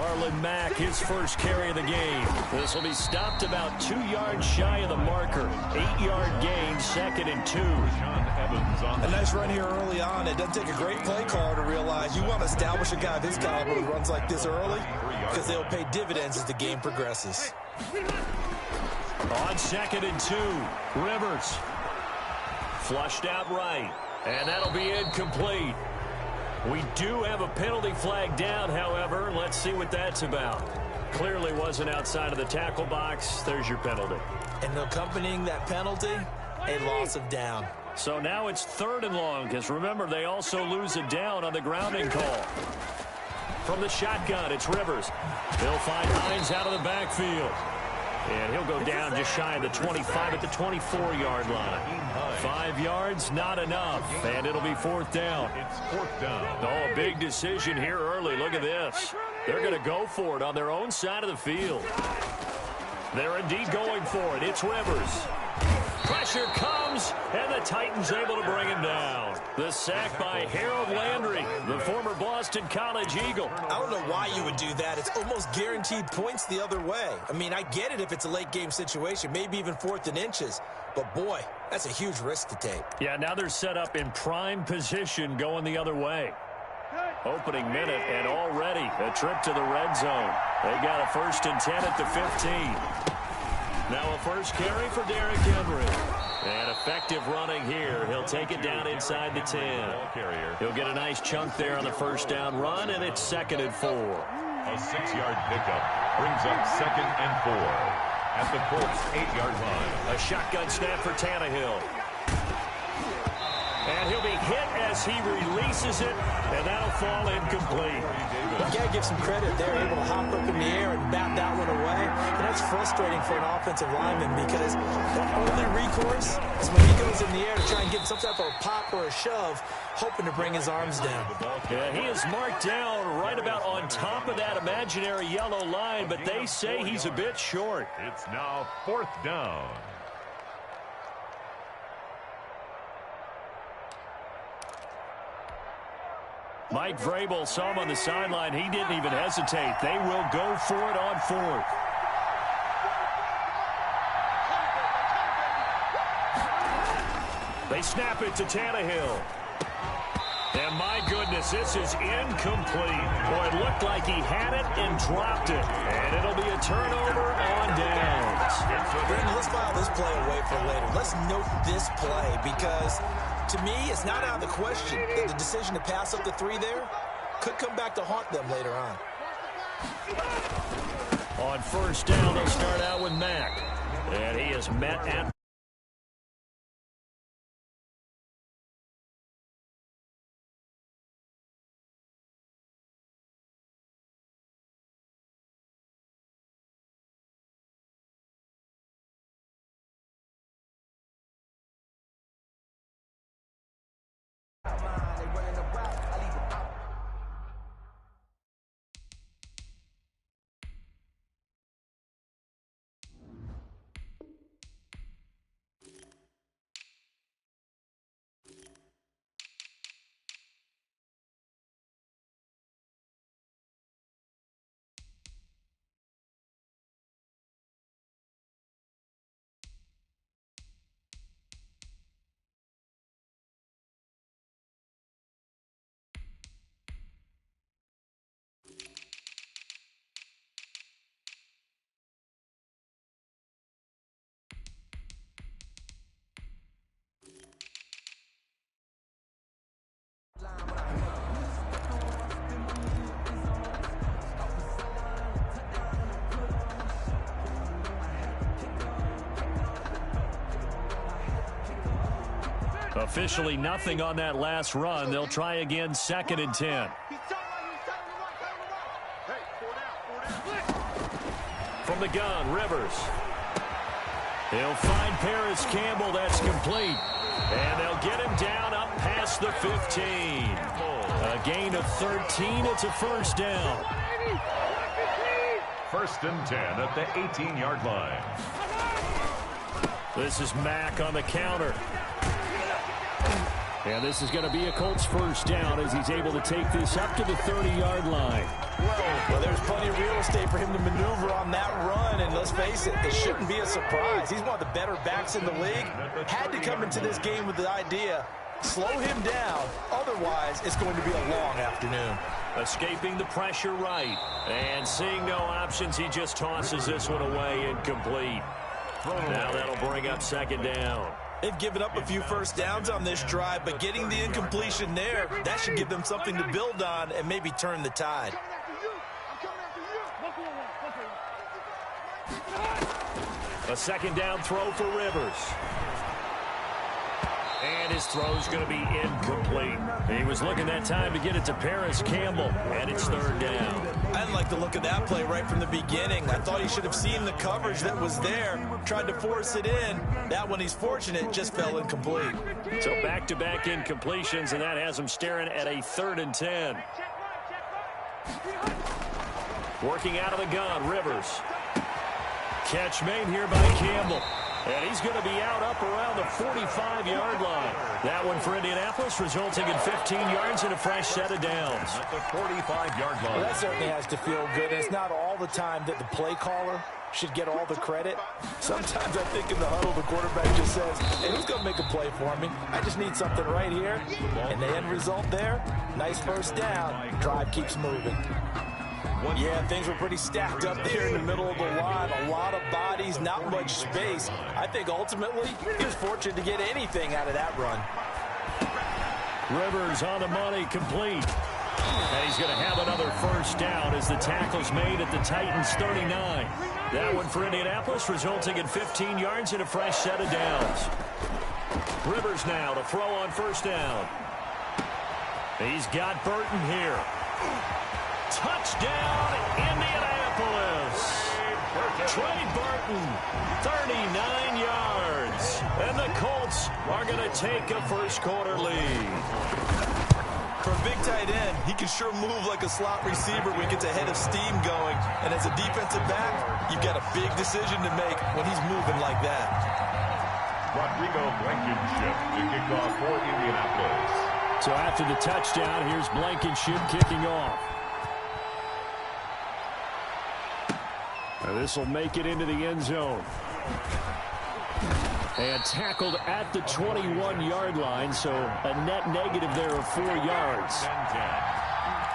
Marlon Mack, his first carry of the game. This will be stopped about 2 yards shy of the marker. 8-yard gain, 2nd and 2. A nice run here early on. It doesn't take a great play caller to realize you want to establish a guy of his caliber who runs like this early because they'll pay dividends as the game progresses. On 2nd and 2, Rivers. Flushed out right, and that'll be incomplete. We do have a penalty flag down, however. Let's see what that's about. Clearly wasn't outside of the tackle box. There's your penalty. And accompanying that penalty, a loss of down. So now it's 3rd and long, because remember, they also lose a down on the grounding call. From the shotgun, it's Rivers. He'll find Hines out of the backfield. And he'll go down just shy of the 25 at the 24-yard line. 5 yards, not enough. And it'll be 4th down. It's 4th down. Oh, big decision here early. Look at this. They're going to go for it on their own side of the field. They're indeed going for it. It's Rivers. Pressure comes, and the Titans able to bring him down. The sack by Harold Landry, the former Boston College Eagle. I don't know why you would do that. It's almost guaranteed points the other way. I mean, I get it if it's a late-game situation, maybe even 4th and inches. But, boy, that's a huge risk to take. Yeah, now they're set up in prime position going the other way. Opening minute, and already a trip to the red zone. They got a 1st and 10 at the 15. Now a first carry for Derrick Henry. And effective running here. He'll take it down inside the 10. He'll get a nice chunk there on the first down run, and it's 2nd and 4. A 6-yard pickup brings up 2nd and 4 at the Colts' 8-yard line. A shotgun snap for Tannehill. And he'll be hit as he releases it, and that'll fall incomplete. You got to give some credit. They're able to hop up in the air and bat that one away. And that's frustrating for an offensive lineman because the only recourse is when he goes in the air to try and get some type of a pop or a shove, hoping to bring his arms down. Yeah, he is marked down right about on top of that imaginary yellow line, but they say he's a bit short. It's now 4th down. Mike Vrabel saw him on the sideline. He didn't even hesitate. They will go for it on 4th. They snap it to Tannehill. And my goodness, this is incomplete. Boy, it looked like he had it and dropped it. And it'll be a turnover on downs. Brandon, let's file this play away for later. Let's note this play because, to me, it's not out of the question that the decision to pass up the 3 there could come back to haunt them later on. On 1st down, they'll start out with Mack. And he is met at officially nothing on that last run. They'll try again, 2nd and 10. From the gun, Rivers. He'll find Paris Campbell. That's complete. And they'll get him down up past the 15. A gain of 13. It's a 1st down. 1st and 10 at the 18-yard line. This is Mack on the counter. And this is going to be a Colts first down as he's able to take this up to the 30-yard line. Well, there's plenty of real estate for him to maneuver on that run, and let's face it, it shouldn't be a surprise. He's one of the better backs in the league. Had to come into this game with the idea, slow him down, otherwise it's going to be a long afternoon. Escaping the pressure right, and seeing no options, he just tosses this one away incomplete. Now that'll bring up second down. They've given up a few first downs on this drive, but getting the incompletion there, that should give them something to build on and maybe turn the tide. A second down throw for Rivers. And his throw's going to be incomplete. He was looking that time to get it to Paris Campbell, and it's third down. I didn't like the look of that play right from the beginning. I thought he should have seen the coverage that was there, tried to force it in. That one, he's fortunate, just fell incomplete. So back-to-back incompletions, and that has him staring at a 3rd and 10. Working out of the gun, Rivers. Catch made here by Campbell. And he's going to be out up around the 45-yard line. That one for Indianapolis, resulting in 15 yards and a fresh set of downs. At the 45-yard line. Well, that certainly has to feel good. And it's not all the time that the play caller should get all the credit. Sometimes I think in the huddle, the quarterback just says, hey, who's going to make a play for me? I just need something right here. And the end result there, nice first down. Drive keeps moving. Yeah, things were pretty stacked up there in the middle of the line. A lot of bodies, not much space. I think ultimately he was fortunate to get anything out of that run. Rivers on the money, complete. And he's going to have another first down as the tackle's made at the Titans' 39. That one for Indianapolis, resulting in 15 yards and a fresh set of downs. Rivers now to throw on first down. He's got Burton here. Touchdown, Indianapolis. Trey Burton, 39 yards. And the Colts are going to take a first-quarter lead. For a big tight end, he can sure move like a slot receiver when he gets a head of steam going. And as a defensive back, you've got a big decision to make when he's moving like that. Rodrigo Blankenship to kick off for Indianapolis. So after the touchdown, here's Blankenship kicking off. This will make it into the end zone. And tackled at the 21-yard line, so a net negative there of 4 yards.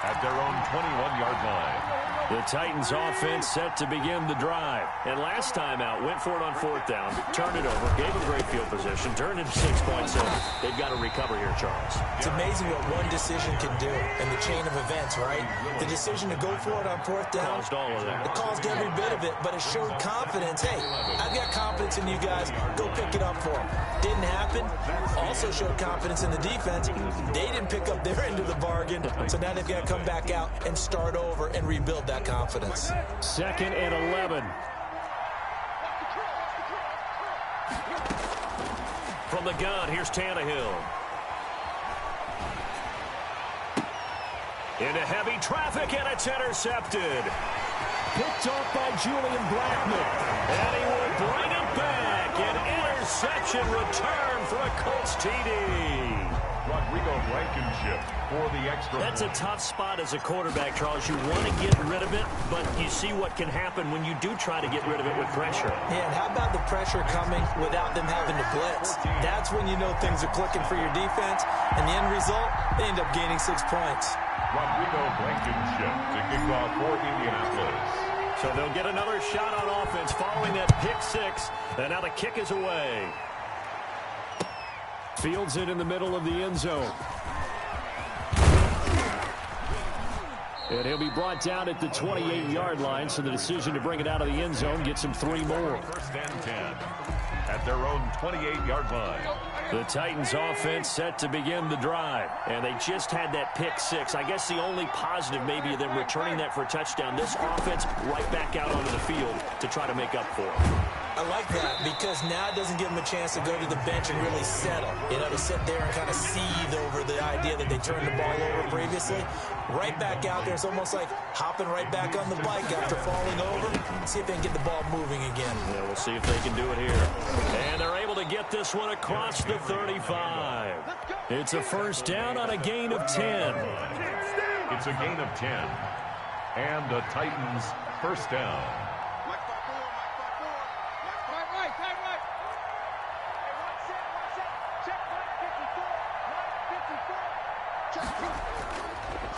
At their own 21-yard line. The Titans offense set to begin the drive. And last time out, went for it on 4th down, turned it over, gave them great field position, turned it 6 points, so they've got to recover here, Charles. It's amazing what one decision can do in the chain of events, right? The decision to go for it on 4th down. Caused all of that. It caused every bit of it, but it showed confidence. Hey, I've got confidence in you guys. Go pick it up for them. Didn't happen. Also showed confidence in the defense. They didn't pick up their end of the bargain, so now they've got to come back out and start over and rebuild that confidence. 2nd and 11. From the gun, here's Tannehill. Into heavy traffic, and it's intercepted. Picked off by Julian Blackman. And he will bring it back. An interception return for a Colts TD. Rodrigo Blankenship for the extra. That's a tough spot as a quarterback, Charles. You want to get rid of it, but you see what can happen when you do try to get rid of it with pressure. Yeah, and how about the pressure coming without them having to blitz? That's when you know things are clicking for your defense, and the end result, they end up gaining 6 points. Rodrigo Blankenship to kick off for Indianapolis. So they'll get another shot on offense following that pick 6, and now the kick is away. Fields it in the middle of the end zone. And he'll be brought down at the 28-yard line, so the decision to bring it out of the end zone gets him 3 more. 1st and 10 at their own 28-yard line. The Titans offense set to begin the drive, and they just had that pick 6. I guess the only positive maybe of them returning that for a touchdown. This offense right back out onto the field to try to make up for it. I like that because now it doesn't give them a chance to go to the bench and really settle. You know, to sit there and kind of seethe over the idea that they turned the ball over previously. Right back out there, it's almost like hopping right back on the bike after falling over. See if they can get the ball moving again. Yeah, we'll see if they can do it here. And they're able to get this one across the 35. It's a first down on a gain of 10. It's a gain of 10. And the Titans first down.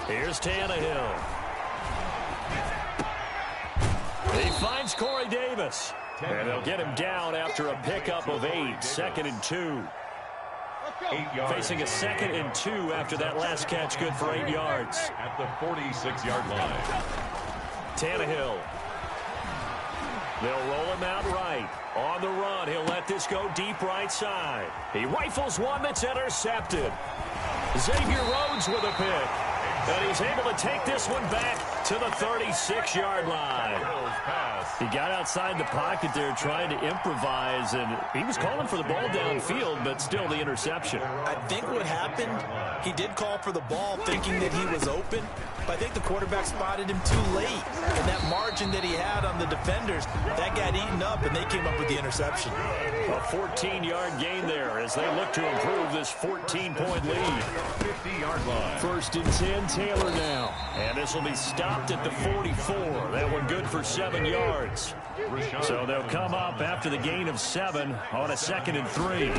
Here's Tannehill. He finds Corey Davis. And they'll get him down after a pickup of 8. 2nd and 2. 8 yards. Facing a 2nd and 2 after that last catch, good for 8 yards. At the 46-yard line. Tannehill. They'll roll him out right. On the run, he'll let this go deep right side. He rifles one that's intercepted. Xavier Rhodes with a pick. And he's able to take this one back to the 36-yard line. He got outside the pocket there trying to improvise, and he was calling for the ball downfield, but still the interception. I think what happened, he did call for the ball thinking that he was open, but I think the quarterback spotted him too late. And that margin that he had on the defenders, that got eaten up, and they came up with the interception. A 14-yard gain there as they look to improve this 14-point lead. 50-yard line. 1st and 10, Taylor now. And this will be stopped at the 44. That one good for 7 yards. So they'll come up after the gain of 7 on a 2nd and 3.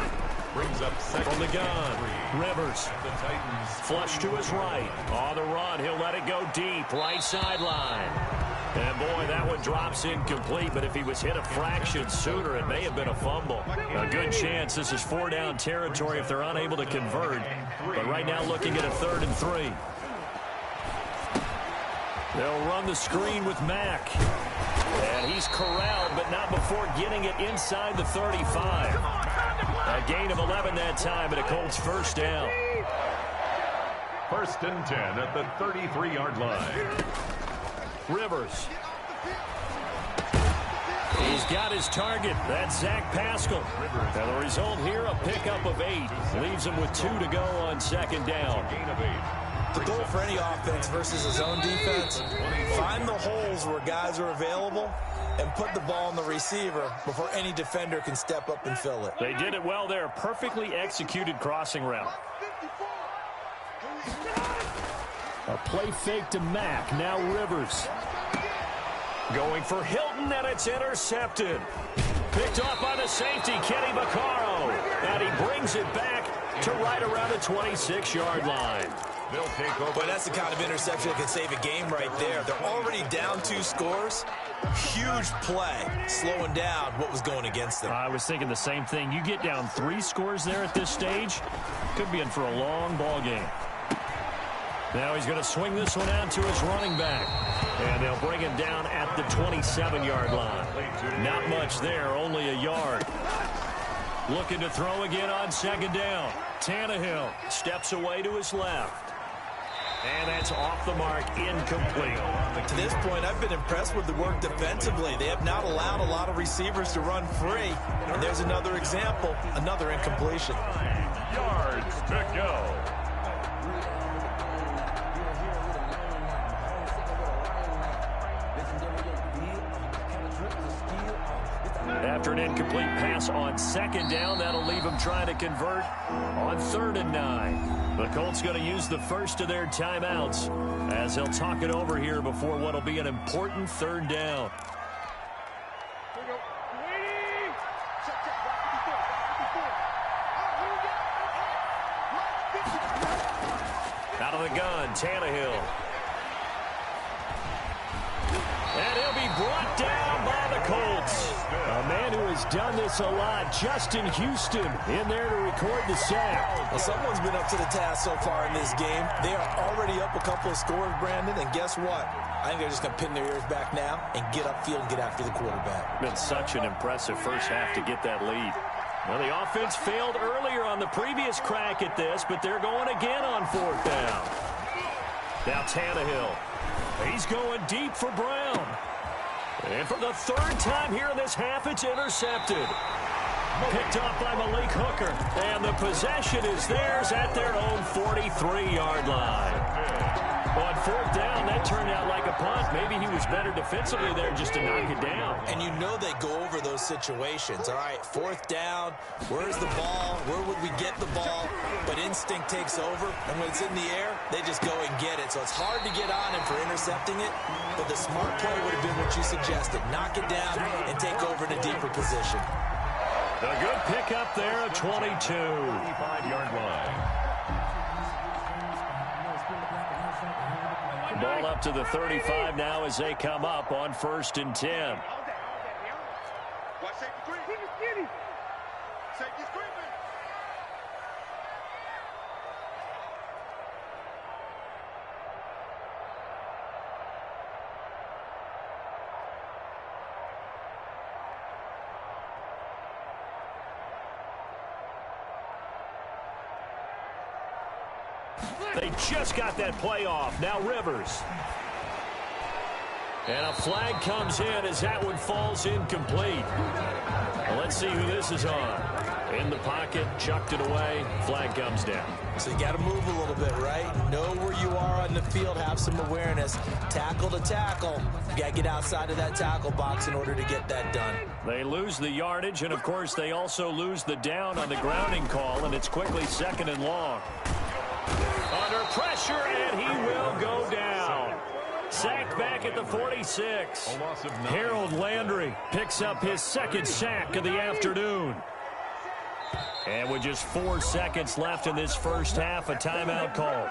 Brings up From the gun, Rivers. The Titans. Flush to his right. On the run, he'll let it go deep. Right sideline. And, boy, that one drops incomplete, but if he was hit a fraction sooner, it may have been a fumble. A good chance this is 4-down territory if they're unable to convert. But right now looking at a 3rd and 3. They'll run the screen with Mack. And he's corralled, but not before getting it inside the 35. A gain of 11 that time, and a Colts first down. 1st and 10 at the 33-yard line. Rivers. He's got his target. That's Zach Pascal. And the result here, a pickup of 8. Leaves him with 2 to go on 2nd down. Gain of 8. The goal for any offense versus a zone defense, find the holes where guys are available and put the ball on the receiver before any defender can step up and fill it. They did it well there. Perfectly executed crossing route. A play fake to Mack. Now Rivers. Going for Hilton, and it's intercepted. Picked off by the safety, Kenny Vaccaro. And he brings it back to right around the 26-yard line. They'll take over. But that's the kind of interception that can save a game right there. They're already down 2 scores. Huge play, slowing down what was going against them. I was thinking the same thing. You get down 3 scores there at this stage, could be in for a long ball game. Now he's going to swing this one out to his running back. And they'll bring him down at the 27-yard line. Not much there, only a yard. Looking to throw again on 2nd down. Tannehill steps away to his left. And that's off the mark, incomplete. To this point, I've been impressed with the work defensively. They have not allowed a lot of receivers to run free. And there's another example, another incompletion. Yards to go. After an incomplete pass on 2nd down, that'll leave them trying to convert on 3rd and 9. The Colts going to use the first of their timeouts as they'll talk it over here before what'll be an important 3rd down. Out of the gun, Tannehill. And he'll be brought down by the Colts. A man who has done this a lot, Justin Houston, in there to record the sack. Well, someone's been up to the task so far in this game. They are already up a couple of scores, Brandon, and guess what? I think they're just going to pin their ears back now and get upfield and get after the quarterback. Been such an impressive first half to get that lead. Well, the offense failed earlier on the previous crack at this, but they're going again on 4th down. Now Tannehill. He's going deep for Brown. And for the 3rd time here in this half, it's intercepted. Picked off by Malik Hooker. And the possession is theirs at their own 43-yard line. On fourth down, that turned out like a punt. Maybe he was better defensively there just to knock it down. And you know they go over those situations. All right, fourth down, where's the ball? Where would we get the ball? But instinct takes over, and when it's in the air, they just go and get it. So it's hard to get on him for intercepting it, but the smart play would have been what you suggested. Knock it down and take over in a deeper position. A good pickup there at 22. 25-yard line. Ball up to the 35 now as they come up on 1st and 10. They just got that play off. Now Rivers. And a flag comes in as that one falls incomplete. Well, let's see who this is on. In the pocket, chucked it away. Flag comes down. So you got to move a little bit, right? Know where you are on the field. Have some awareness. Tackle to tackle. You got to get outside of that tackle box in order to get that done. They lose the yardage, and, of course, they also lose the down on the grounding call, and it's quickly 2nd and long. Under pressure, and he will go down. Sacked back at the 46. Harold Landry picks up his 2nd sack of the afternoon. And with just 4 seconds left in this first half, a timeout call.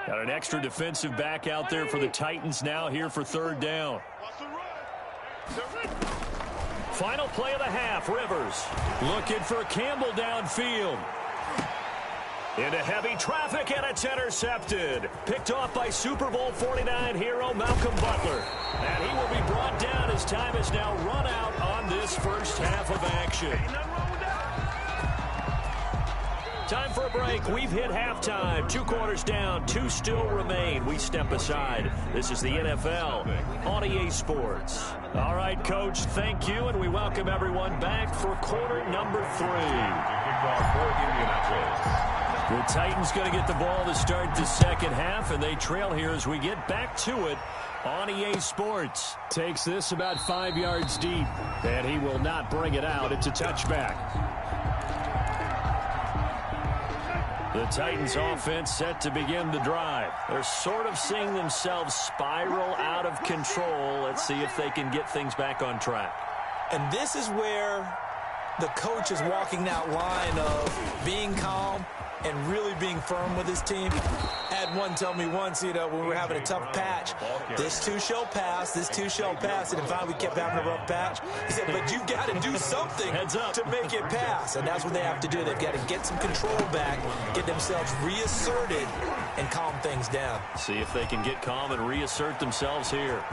Got an extra defensive back out there for the Titans now here for 3rd down. Final play of the half, Rivers. Looking for Campbell downfield. Into heavy traffic, and it's intercepted. Picked off by Super Bowl 49 hero Malcolm Butler. And he will be brought down as time is now run out on this first half of action. Time for a break. We've hit halftime. 2 quarters down. 2 still remain. We step aside. This is the NFL on EA Sports. All right, Coach, thank you, and we welcome everyone back for quarter number 3. The Titans going to get the ball to start the second half, and they trail here as we get back to it on EA Sports. Takes this about 5 yards deep, and he will not bring it out. It's a touchback. The Titans offense set to begin the drive. They're sort of seeing themselves spiral out of control. Let's see if they can get things back on track. And this is where the coach is walking that line of being calm and really being firm with his team. I had one tell me once, when we were having a tough patch, this too shall pass, this too shall pass. And finally we kept having a rough patch. He said, but you've got to do something to make it pass. And that's what they have to do. They've got to get some control back, get themselves reasserted, and calm things down. See if they can get calm and reassert themselves here.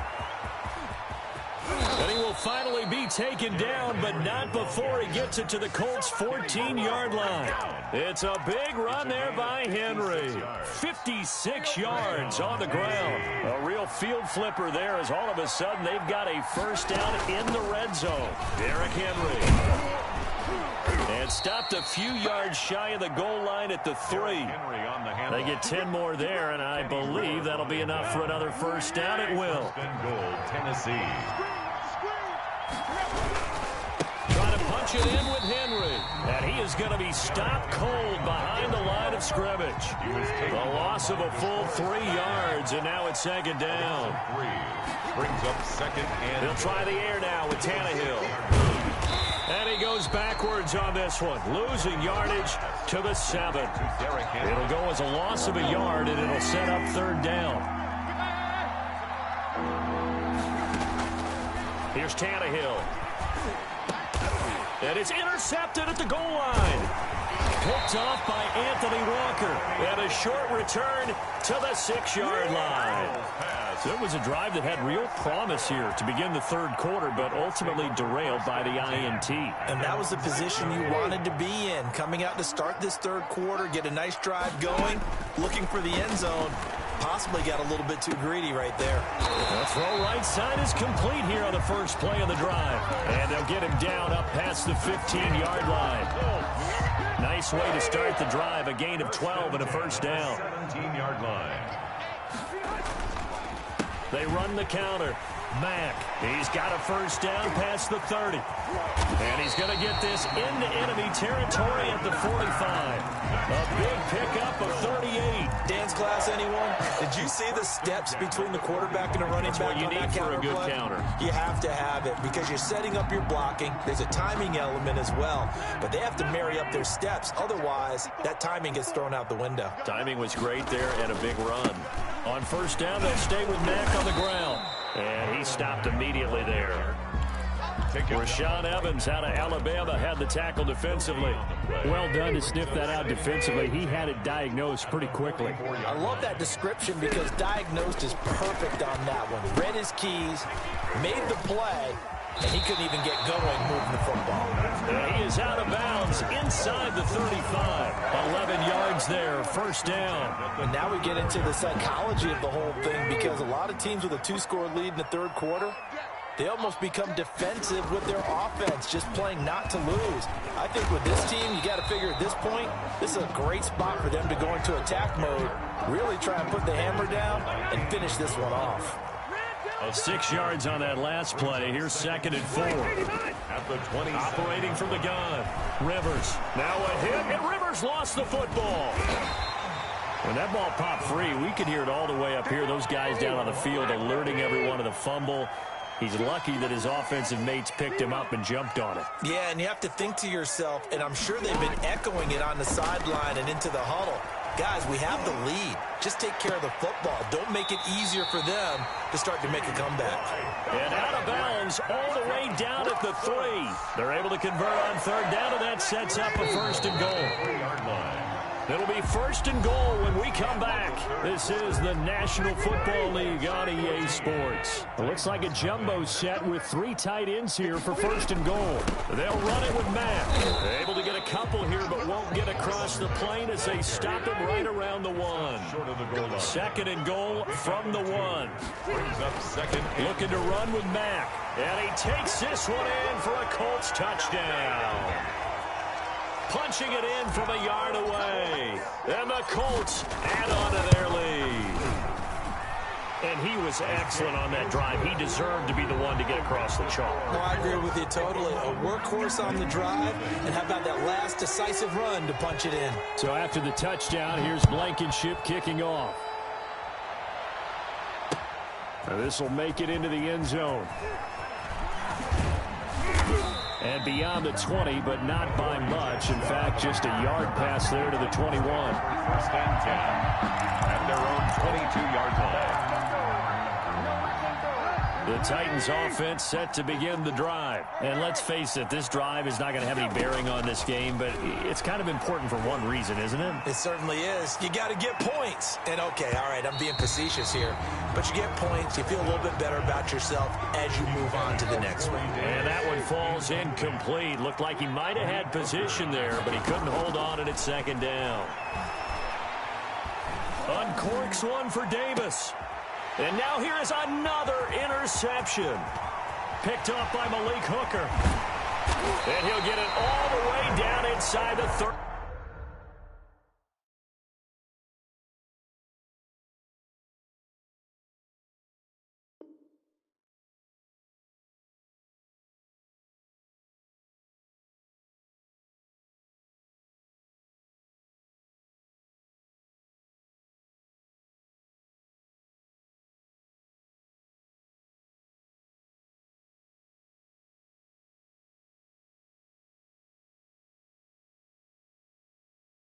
And he will finally be taken down, but not before he gets it to the Colts' 14-yard line. It's a big run there by Henry. 56 yards on the ground. A real field flipper there as all of a sudden they've got a first down in the red zone. Derrick Henry. And stopped a few yards shy of the goal line at the 3. They get 10 more there, and I believe that'll be enough for another first down. It will. Tennessee. Trying to punch it in with Henry. And he is going to be stopped cold behind the line of scrimmage. The loss of a full 3 yards, and now it's 2nd down. Brings up 2nd and... He'll try the air now with Tannehill. And he goes backwards on this one, losing yardage to the 7. It'll go as a loss of a yard, and it'll set up 3rd down. Here's Tannehill. And it's intercepted at the goal line. picked off by Anthony Walker. And a short return to the 6-yard line. So it was a drive that had real promise here to begin the third quarter, but ultimately derailed by the INT. And that was the position you wanted to be in, coming out to start this third quarter, get a nice drive going, looking for the end zone. Possibly got a little bit too greedy right there. The throw right side is complete here on the first play of the drive. And they'll get him down up past the 15-yard line. Nice way to start the drive, a gain of 12 and a first down. 17-yard line. They run the counter. Mack, he's got a first down past the 30. And he's going to get this into enemy territory at the 45. A big pickup of 38. Dance class, anyone? Did you see the steps between the quarterback and the running back what you on need that for counter a good play? counter. You have to have it because you're setting up your blocking. There's a timing element as well. But they have to marry up their steps. Otherwise, that timing gets thrown out the window. Timing was great there and a big run. On first down, they'll stay with Mack on the ground. And he stopped immediately there. Rashaan Evans out of Alabama had the tackle defensively. Well done to sniff that out defensively. He had it diagnosed pretty quickly. I love that description because diagnosed is perfect on that one. Read his keys, made the play, and he couldn't even get going moving the football. He is out of bounds inside the 35. 11 yards there, first down. And now we get into the psychology of the whole thing because a lot of teams with a 2-score lead in the third quarter, they almost become defensive with their offense, just playing not to lose. I think with this team, you got to figure at this point, this is a great spot for them to go into attack mode, really try and put the hammer down and finish this one off. 6 yards on that last play. Here's 2nd and 4. At the 20. Operating from the gun. Rivers. Now a hit, and Rivers lost the football. When that ball popped free, we could hear it all the way up here. Those guys down on the field alerting everyone of the fumble. He's lucky that his offensive mates picked him up and jumped on it. Yeah, and you have to think to yourself, and I'm sure they've been echoing it on the sideline and into the huddle. Guys, we have the lead. Just take care of the football. Don't make it easier for them to start to make a comeback. And out of bounds all the way down at the 3. They're able to convert on third down, and that sets up a first and goal. 3-yard line. It'll be first and goal when we come back. This is the National Football League on EA Sports. It looks like a jumbo set with 3 tight ends here for first and goal. They'll run it with Mack. They're able to get a couple here, but won't get across the plane as they stop him right around the 1. Short of the goal line. 2nd and goal from the 1. Brings up 2nd. Looking to run with Mack. And he takes this one in for a Colts touchdown. Punching it in from a yard away. And the Colts add on to their lead. And he was excellent on that drive. He deserved to be the one to get across the chalk. Well, I agree with you totally. A workhorse on the drive, and how about that last decisive run to punch it in? So after the touchdown, here's Blankenship kicking off. Now this will make it into the end zone. And beyond the 20, but not by much. In fact, just a yard pass there to the 21. First and 10. At their own 22-yard line. The Titans offense set to begin the drive. And let's face it, this drive is not going to have any bearing on this game, but it's kind of important for one reason, isn't it? It certainly is. You got to get points. And okay, all right, I'm being facetious here. But you get points, you feel a little bit better about yourself as you move on to the next one. And that one falls incomplete. Looked like he might have had position there, but he couldn't hold on it at 2nd down. Uncorks one for Davis. And now here is another interception. Picked up by Malik Hooker. And he'll get it all the way down inside the 30.